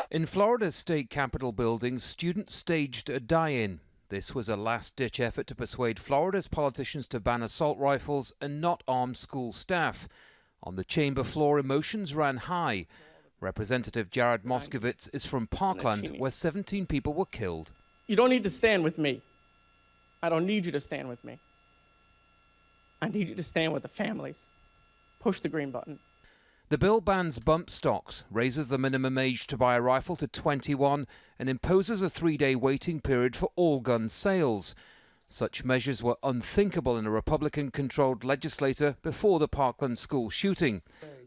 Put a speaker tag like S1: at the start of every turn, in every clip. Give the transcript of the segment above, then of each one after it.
S1: In Florida's state capitol building, students staged a die-in. This was a last-ditch effort to persuade Florida's politicians to ban assault rifles and not arm school staff. On the chamber floor, emotions ran high. Representative MOSKOWITZ is from Parkland, where 17 people were killed.
S2: You don't need to stand with me. I don't need you to stand with me. I need you to stand with the families. Push the green button.
S1: The bill bans bump stocks, raises the minimum age to buy a rifle to 21 and imposes a 3-day waiting period for all gun sales. Such measures were unthinkable in a Republican-controlled legislature before the Parkland school shooting.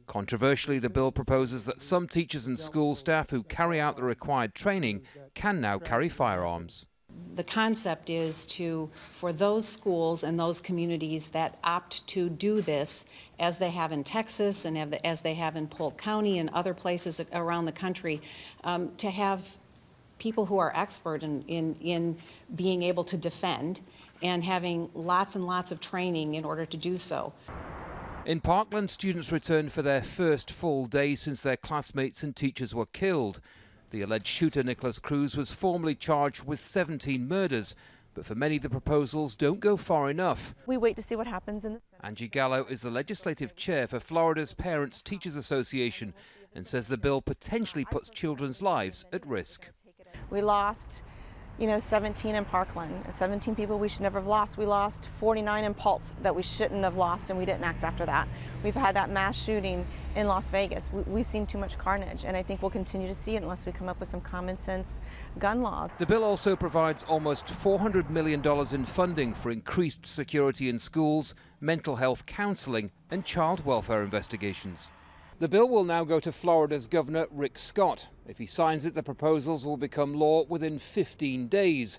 S1: Controversially, the bill proposes that some teachers and school staff who carry out the required training can now carry firearms.
S3: The concept is for those schools and those communities that opt to do this, as they have in Texas and as they have in Polk County and other places around the country, to have people who are expert in being able to defend and having lots and lots of training in order to do so.
S1: In Parkland, students returned for their first full day since their classmates and teachers were killed. The alleged shooter, Nicholas Cruz, was formally charged with 17 murders, but for many the proposals don't go far enough.
S4: We wait to see what happens in the Senate.
S1: ANGIE GALLO is the legislative chair for Florida's Parents Teachers Association and says the bill potentially puts children's lives at risk.
S4: We lost, 17 in Parkland, 17 people we should never have lost. We lost 49 in Pulse that we shouldn't have lost, and we didn't act after that. We've had that mass shooting in Las Vegas. We've seen too much carnage, and I think we'll continue to see it unless we come up with some common sense gun laws.
S1: The bill also provides almost $400 million in funding for increased security in schools, mental health counseling, and child welfare investigations. The bill will now go to Florida's Governor Rick Scott. If he signs it, the proposals will become law within 15 days.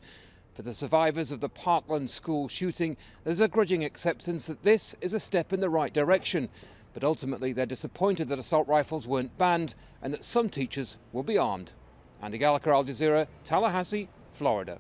S1: For the survivors of the Parkland school shooting, there's a grudging acceptance that this is a step in the right direction. But ultimately, they're disappointed that assault rifles weren't banned and that some teachers will be armed. Andy Gallacher, Al Jazeera, Tallahassee, Florida.